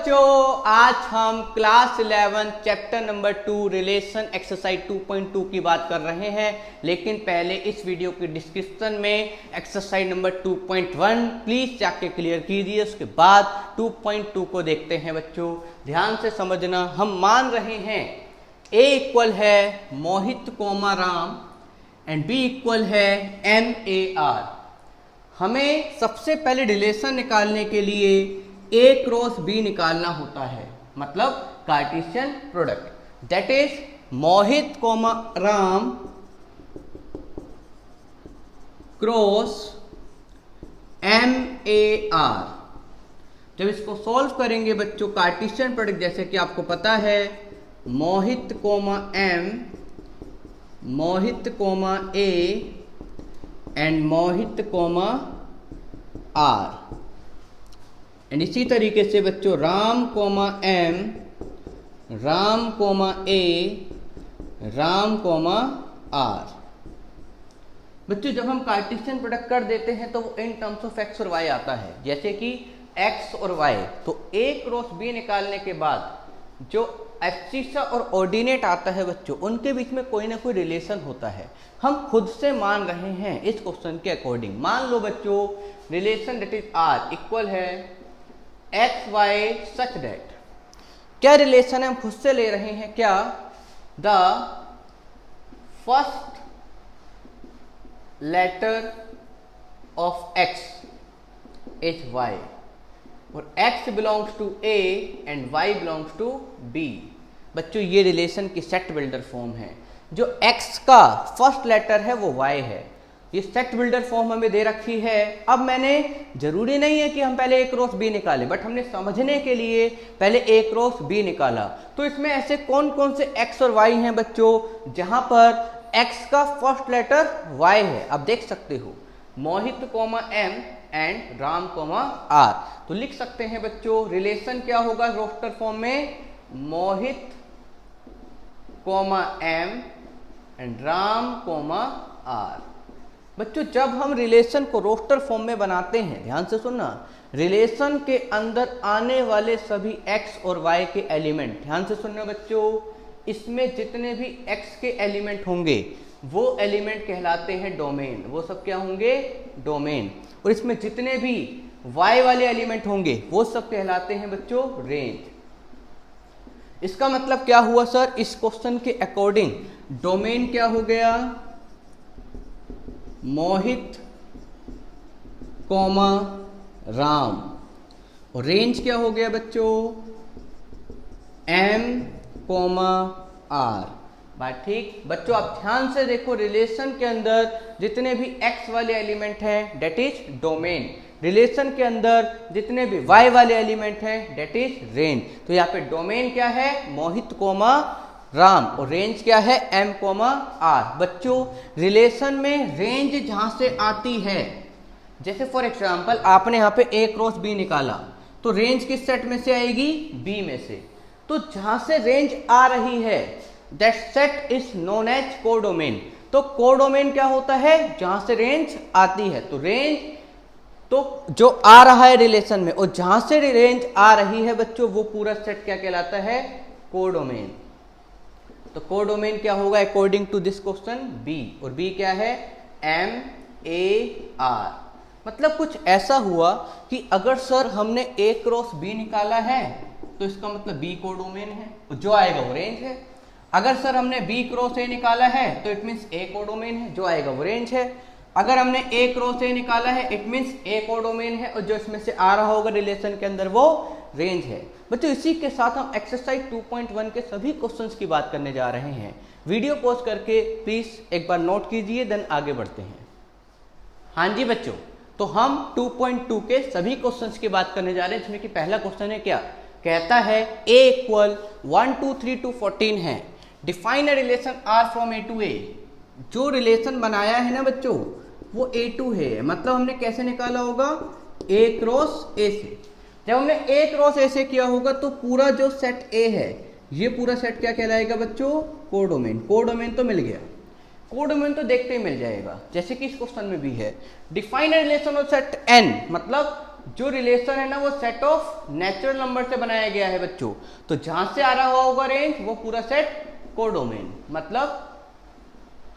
बच्चों, आज हम class 11 chapter number 2 relation exercise 2.2 की बात कर रहे हैं। लेकिन पहले इस वीडियो के डिस्क्रिप्शन में एक्सरसाइज नंबर 2.1 प्लीज जाके क्लियर कीजिए, उसके बाद 2.2 को देखते हैं। बच्चों ध्यान से समझना, हम मान रहे हैं A इक्वल है Mohit comma Ram and B equal है MAR। हमें सबसे पहले रिलेशन निकालने के लिए A क्रॉस B निकालना होता है, मतलब Cartesian product, that is Mohit comma Ram cross MAR। जब इसको सॉल्व करेंगे बच्चों, कार्टेशियन प्रोडक्ट जैसे कि आपको पता है Mohit comma M, Mohit comma A and Mohit comma R। And इसी तरीके से बच्चों Ram comma M, Ram comma A, Ram comma R। बच्चों जब हम कार्टेशियन प्रोडक्ट कर देते हैं तो वो इन टर्म्स ऑफ x और y आता है, जैसे कि x और y। तो A क्रॉस B निकालने के बाद जो एब्सिसा और ऑर्डिनेट आता है बच्चों, उनके बीच में कोई ना कोई रिलेशन होता है। हम खुद से मान रहे हैं इस क्वेश्चन के अकॉर्डिंग। मान लो बच्चों relation that is R equal है एक्स वाई सच दैट, क्या रिलेशन है हम खुद से ले रहे हैं, क्या the first letter of x is y और x belongs to A and y belongs to B। बच्चों ये रिलेशन की सेट बिल्डर फॉर्म है। जो x का फर्स्ट लेटर है वो y है। ये सेट बिल्डर फॉर्म हमें दे रखी है। अब मैंने, जरूरी नहीं है कि हम पहले A क्रॉस B निकालें, बट हमने समझने के लिए पहले A क्रॉस B निकाला। तो इसमें ऐसे कौन कौन से x और y हैं बच्चों, जहां पर x का फर्स्ट लेटर y है। अब देख सकते हो Mohit comma M and Ram comma R। तो लिख सकते हैं बच्चों रिलेशन क्या होगा रोस्टर फॉर्म में, Mohit comma M and Ram comma R। बच्चों जब हम रिलेशन को रोस्टर फॉर्म में बनाते हैं, ध्यान से सुनना, रिलेशन के अंदर आने वाले सभी x और y के एलिमेंट, ध्यान से सुनना बच्चों, इसमें जितने भी x के एलिमेंट होंगे वो एलिमेंट कहलाते हैं डोमेन। वो सब क्या होंगे, डोमेन। और इसमें जितने भी y वाले एलिमेंट होंगे वो सब कहलाते हैं बच्चों रेंज। इसका मतलब क्या हुआ सर, इस क्वेश्चन के अकॉर्डिंग डोमेन क्या हो गया, मोहित कोमा राम, और रेंज क्या हो गया बच्चों, M कोमा R। बात ठीक। बच्चों आप ध्यान से देखो, रिलेशन के अंदर जितने भी x वाले एलिमेंट हैं डेट इज डोमेन, रिलेशन के अंदर जितने भी y वाले एलिमेंट हैं डेट इज रेंज। तो यहाँ पे डोमेन क्या है, मोहित कोमा राम, और रेंज क्या है, M कोमा R। बच्चों रिलेशन में रेंज जहां से आती है, जैसे फॉर एग्जांपल आपने यहाँ पे A क्रॉस B निकाला, तो रेंज किस सेट में से आएगी, B में से। तो जहां से रेंज आ रही है that set is known as codomain. तो कोडोमेन क्या होता है, जहां से रेंज आती है। तो रेंज तो जो आ रहा है रिलेशन में, और जहां से रेंज आ रही है बच्चों वो पूरा सेट क्या कहलाता है, कोडोमेन। तो कोडोमेन क्या होगा according to this question, B, और B क्या है, MAR। मतलब कुछ ऐसा हुआ कि अगर सर हमने A क्रॉस B निकाला है तो इसका मतलब B कोडोमेन है, जो आएगा वो रेंज है। अगर सर हमने B क्रॉस A निकाला है तो इट मीन्स A कोडोमेन है, जो आएगा वो रेंज है। अगर हमने A क्रॉस A निकाला है इट मीन्स A कोडोमेन है, और जो इसमें से आ रहा होगा रिलेशन के अंदर वो रेंज है। बच्चों इसी के साथ हम एक्सरसाइज 2.1 के सभी क्वेश्चंस की बात करने जा रहे हैं। वीडियो पॉज करके प्लीज एक बार नोट कीजिए, देन आगे बढ़ते हैं। हाँ जी बच्चों, तो हम 2.2 के सभी क्वेश्चंस की बात करने जा रहे हैं, जिसमें कि पहला क्वेश्चन है, क्या कहता है, A इक्वल 1 2 3 2 14 है, define a relation R from A to A। जो रिलेशन बनाया है ना बच्चों वो A टू है, मतलब हमने कैसे निकाला होगा, A क्रॉस A से। जब हमने A क्रॉस A से किया होगा तो पूरा जो सेट A है ये पूरा सेट क्या कहलाएगा बच्चों, कोडोमेन। कोडोमेन तो मिल गया, कोडोमेन तो देखते ही मिल जाएगा, जैसे कि इस क्वेश्चन में भी है। Define a relation of set N, मतलब जो रिलेशन है ना वो सेट ऑफ नेचुरल नंबर से बनाया गया है बच्चों। तो जहां से आ रहा होगा रेंज वो पूरा सेट कोडोमेन, मतलब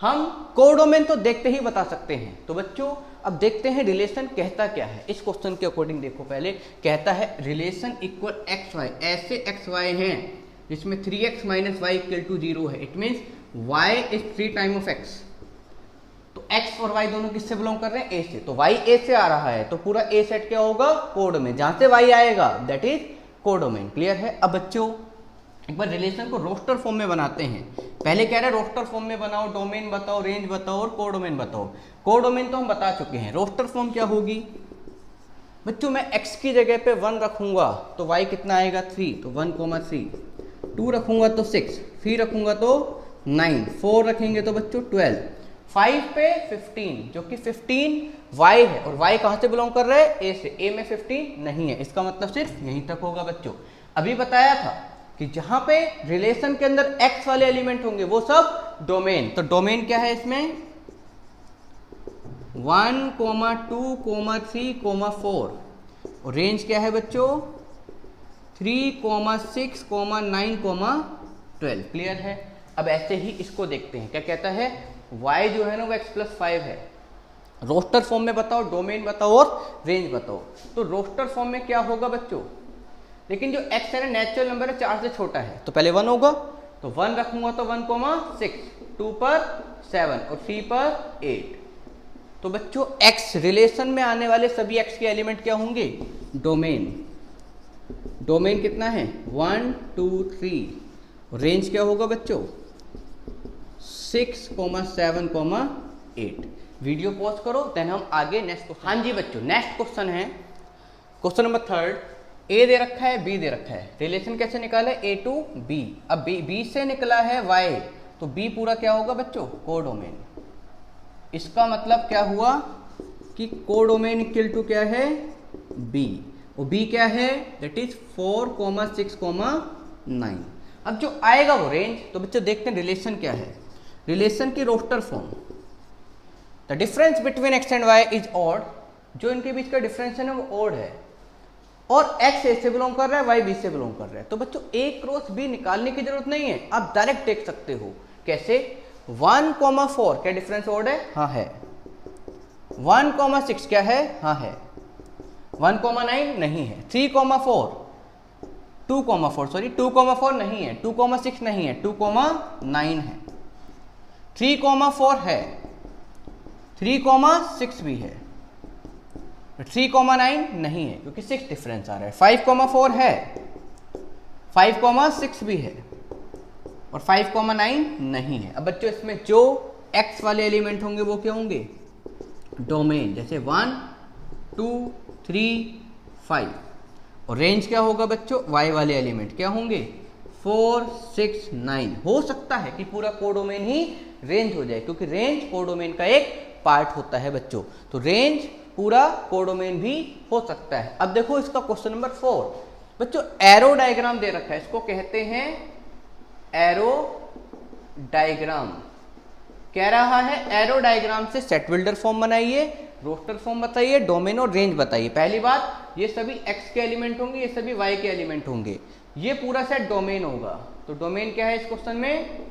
हम कोडोमेन तो देखते ही बता सकते हैं। तो बच्चों अब देखते हैं रिलेशन कहता क्या है। इस क्वेश्चन के अकॉर्डिंग देखो, पहले कहता है रिलेशन इक्वल एक्स वाई, ऐसे एक्स वाई हैं जिसमें 3x minus Y equal to 0 है। It means y is 3 time of x। तो x और y दोनों किससे बिलोंग कर रहे हैं? a से। तो y a से आ रहा है तो पूरा a सेट क्या होगा? कोडोमेन। जहां से y आएगा दैट इज कोडोमेन। क्लियर है? अब बच्चों एक बार रिलेशन को रोस्टर फॉर्म में बनाते हैं। पहले कह रहे हैं रोस्टर फॉर्म में बनाओ, डोमेन बताओ, रेंज बताओ और कोडोमेन बताओ। कोडोमेन तो हम बता चुके हैं। रोस्टर फॉर्म क्या होगी बच्चों? मैं x की जगह पे 1 रखूंगा तो y कितना आएगा? 3, तो 1,3। 2 रखूंगा तो 6, 3 रखूंगा तो 9, 4 रखेंगे तो बच्चों 12, 5 पे 15, जो कि 15 y है। और y कहां से बिलोंग कर रहा है? a से। a में 15 नहीं है, इसका मतलब सिर्फ यहीं तक होगा बच्चों। अभी बताया था कि जहां पे रिलेशन के अंदर x वाले एलिमेंट होंगे वो सब डोमेन। तो डोमेन क्या है इसमें? 1, 2, 3, 4। और रेंज क्या है बच्चों? 3, 6, 9, 12। क्लियर है? अब ऐसे ही इसको देखते हैं। क्या कहता है? y जो है ना वो x+5 है। रोस्टर फॉर्म में बताओ, डोमेन बताओ और रेंज बताओ। तो रोस्टर फॉर्म में क्या होगा बच्चों? लेकिन जो x है ना नेचुरल नंबर है, 4 से छोटा है तो पहले 1 होगा। तो 1 रखूंगा तो 1,6, 2 पर 7 और 3 पर 8। तो बच्चों x रिलेशन में आने वाले सभी x के एलिमेंट क्या होंगे? डोमेन। डोमेन कितना है? 1, 2, 3। रेंज क्या होगा बच्चों? 6, 7, 8। वीडियो पॉज करो देन हम आगे नेक्स्ट क्वेश्चन। हाँ जी बच्चों, नेक्स्ट क्वेश्चन है क्वेश्चन नंबर 3। a दे रखा है, b दे रखा है। रिलेशन कैसे निकाला है? a to b। अब b से निकला है y, तो b पूरा क्या होगा बच्चों? कोडोमेन। इसका मतलब क्या हुआ कि कोडोमेन इक्वल टू क्या है? b। और b क्या है? That is 4, 6, 9। अब जो आएगा वो रेंज। तो बच्चों देखते हैं रिलेशन क्या है। रिलेशन की roster form, the difference between x and y is odd. जो इनके बीच का डिफरेंस है ना वो ऑड है। और x a से बिलोंग कर रहा है, y b से बिलोंग कर रहा है। तो बच्चों a क्रॉस b निकालने की जरूरत नहीं है, आप डायरेक्ट देख सकते हो। कैसे? 1,4 क्या डिफरेंस ऑड है? हाँ है। 1,6 क्या है? हाँ है। 1,9 नहीं है। 3,4 2,4 नहीं है। 2,6 नहीं है। 2,9 है। 3,4 है। 3,6 भी है। 3,9 नहीं है क्योंकि 6 डिफरेंस आ रहा है। 5,4 है। 5,6 भी है और 5,9 नहीं है। अब बच्चों इसमें जो x वाले एलिमेंट होंगे वो क्या होंगे? डोमेन। जैसे 1, 2, 3, 5। और रेंज क्या होगा बच्चों? y वाले एलिमेंट क्या होंगे? 4, 6, 9। हो सकता है कि पूरा कोडोमेन ही रेंज हो जाए क्योंकि रेंज कोडोमेन का एक पार्ट होता है बच्चों। तो रेंज पूरा कोडोमेन भी हो सकता है। अब देखो इसका क्वेश्चन नंबर 4 बच्चों, एरो डायग्राम दे रखा है। इसको कहते हैं एरो डायग्राम। कह रहा है एरो डायग्राम से सेट बिल्डर फॉर्म बनाइए, रोस्टर फॉर्म बताइए, डोमेन और रेंज बताइए। पहली बात, ये सभी x के एलिमेंट होंगे, ये सभी y के एलिमेंट होंगे। ये पूरा सेट डोमेन होगा। तो डोमेन क्या है इस क्वेश्चन में?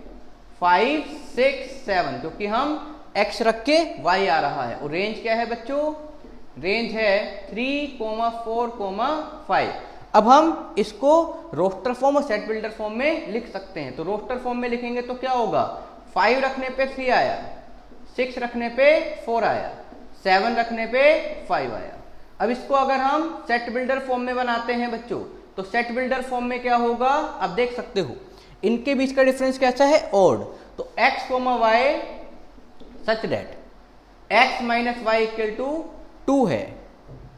5, 6, 7, क्योंकि हम x रख के y आ रहा है। और रेंज क्या है बच्चों? रेंज है 3, 4, 5। अब हम इसको रोस्टर फॉर्म और सेट बिल्डर फॉर्म में लिख सकते हैं। तो रोस्टर फॉर्म में लिखेंगे तो क्या होगा? 5 रखने पे 3 आया, 6 रखने पे 4 आया, 7 रखने पे 5 आया। अब इसको अगर हम सेट बिल्डर फॉर्म में बनाते हैं बच्चों, तो सेट बिल्डर फॉर्म में क्या होगा? आप देख सकते हो इनके बीच का डिफरेंस कैसा है? ऑड। तो x, y such that x minus Y equal to 2 है।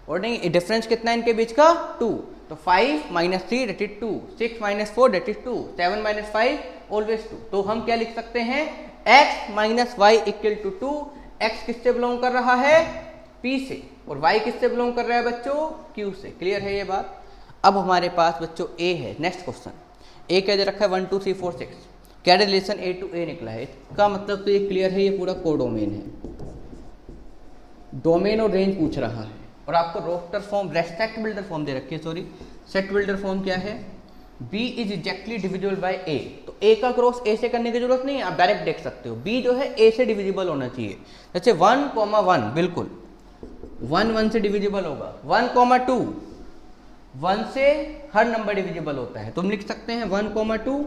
और नहीं, डिफरेंस कितना है इनके बीच का? 2। तो 5 minus 3 that is 2, 6 minus 4 that is 2, 7 minus 5 always 2। तो हम क्या लिख सकते हैं? x minus Y equal to 2। x किससे बिलोंग कर रहा है? p से। और y किससे बिलोंग कर रहा है बच्चों? q से। क्लियर है ये बात? अब हमारे पास बच्चों a है। नेक्स्ट क्वेश्चन, a क्या दे रखा है? 1, 2, 3, 4, 6। क्या रिलेशन a टू a निकला है? इसका मतलब तो ये क्लियर है, ये पूरा कोडोमेन है। डोमेन और रेंज पूछ रहा है। और आपको roster form set builder form दे रखी है, सॉरी सेट बिल्डर फॉर्म क्या है, b is exactly divisible by a। तो a का क्रॉस a से करने की जरूरत नहीं है, आप डायरेक्ट देख सकते हो, b जो है a से डिविजिबल होना चाहिए। जैसे 1,1 बिल्कुल 1 से डिविजिबल होगा, 1,2 1 से हर नंबर डिविजिबल होता है, तुम लिख सकते हैं 1,2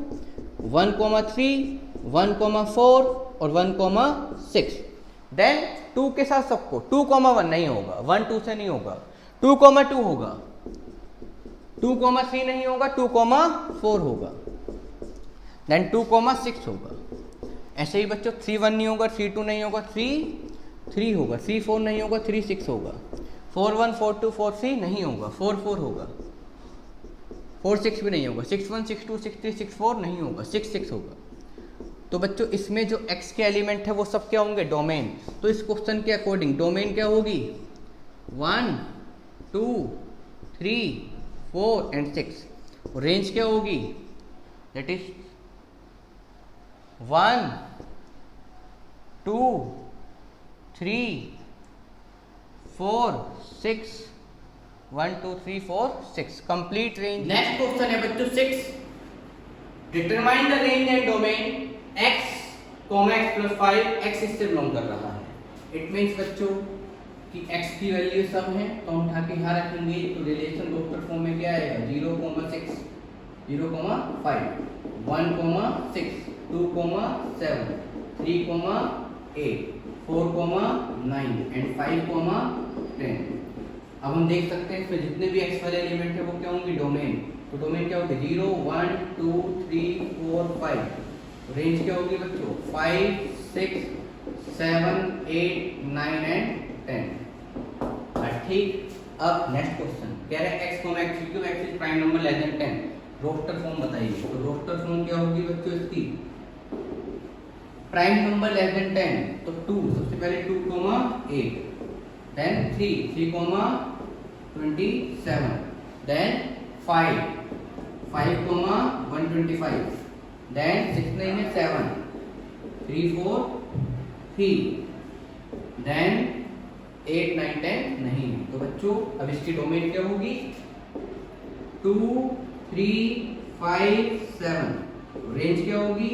1,3 1,4 और 1,6। देन 2 के साथ सबको 2,1 नहीं होगा, 1 2 से नहीं होगा, 2,2 होगा, 2,3 नहीं होगा, 2,4 होगा, देन 2,6 होगा। ऐसे ही बच्चों 3,1 नहीं होगा, 3,2 नहीं होगा, 3,3 होगा, 3,4 नहीं होगा, 3,6 होगा, 4,1 4,2 4,3 नहीं होगा, 4,4 होगा, 4,6 भी नहीं होगा, 6,1 6,2 6,3 6,4 नहीं होगा, 6,6 होगा। तो बच्चों इसमें जो x के एलिमेंट है वो सब क्या होंगे, डोमेन। तो इस क्वेश्चन के अकॉर्डिंग डोमेन क्या होगी, 1 2 3 4 एंड 6। रेंज क्या होगी, that is 1 2 3 4 6 1 2 3 4 6 complete range. Next question है बच्चों 6, determine the range and domain x, x + 5 x इससे बिलोंग कर रहा है। इट मीन्स बच्चों कि x की वैल्यू सब है तो हम उठा के यहाँ रखेंगे, तो रिलेशन रोस्टर फॉर्म में क्या आएगा, 0,6 0,5 1,6 2,7 3,8 4,9 एंड 5,10। अब हम देख सकते हैं इसमें जितने भी x वाले एलिमेंट है वो क्या होंगे, डोमेन। तो डोमेन क्या होगी, 0 1 2 3 4 5। रेंज क्या होगी बच्चों, 5 6 7 8 9 एंड 10। ठीक, अब नेक्स्ट क्वेश्चन कह रहे हैं x, x is prime number less than 10, roster form बताइए। तो रोस्टर फॉर्म क्या होगी बच्चों इसकी, प्राइम नंबर लेस देन 10 तो 2, सबसे पहले 2,8, देन 3,27, देन 5,125, देन 6 नहीं है 7 3 4 3, देन 8 9 10 नहीं। तो बच्चों अब इसकी डोमेन क्या होगी, 2 3 5 7। रेंज क्या होगी,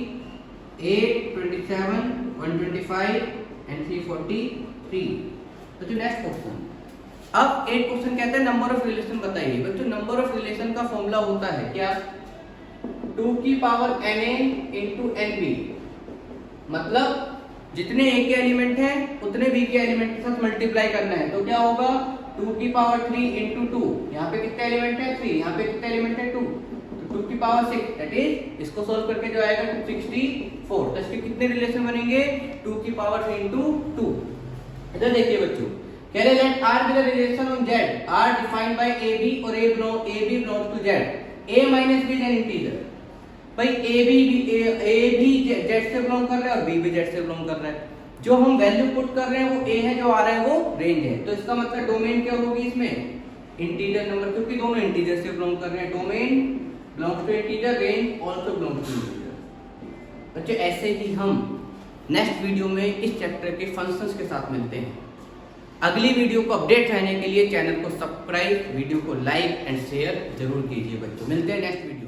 8 27 125 एंड 343। बच्चों नेक्स्ट क्वेश्चन, अब एक क्वेश्चन कहते हैं नंबर ऑफ रिलेशन बताइए। बच्चों नंबर ऑफ रिलेशन का फॉर्मूला होता है क्या, 2 की पावर na इंटू np, मतलब जितने a के एलिमेंट हैं उतने b के एलिमेंट के साथ मल्टीप्लाई करना है। तो क्या होगा, 2 की पावर 3 इंटू 2, यहाँ पे कितने एलिमेंट है 3, यहाँ पे कितने एलिमेंट है 2, तो 2 की पावर 6, दैट इज इसको सोल्व करके जो आएगा 64। तो इसके कितने रिलेशन बनेंगे, 2 की पावर 3 इंटू 2। इधर देखिए बच्चों, कह रहे let r be the relation on z, r defined by ab और a belongs to z, a minus b is an integer. भाई a भी z से बिलोंग कर रहा है और b भी z से बिलोंग कर रहा है। जो हम वैल्यू पुट कर रहे हैं वो a है, जो आ रहा है वो रेंज है। तो इसका मतलब डोमेन क्या होगी इसमें, इंटीजर नंबर, क्योंकि दोनों इंटीजर से बिलोंग कर रहे हैं। Domain belongs to integer, range also belongs to integer. बच्चों ऐसे ही हम नेक्स्ट वीडियो में इस चैप्टर के फंक्शंस के साथ मिलते हैं। अगली वीडियो को अपडेट रहने के लिए चैनल को सब्सक्राइब, वीडियो को लाइक एंड शेयर जरूर कीजिए बच्चों। मिलते हैं नेक्स्ट वीडियो।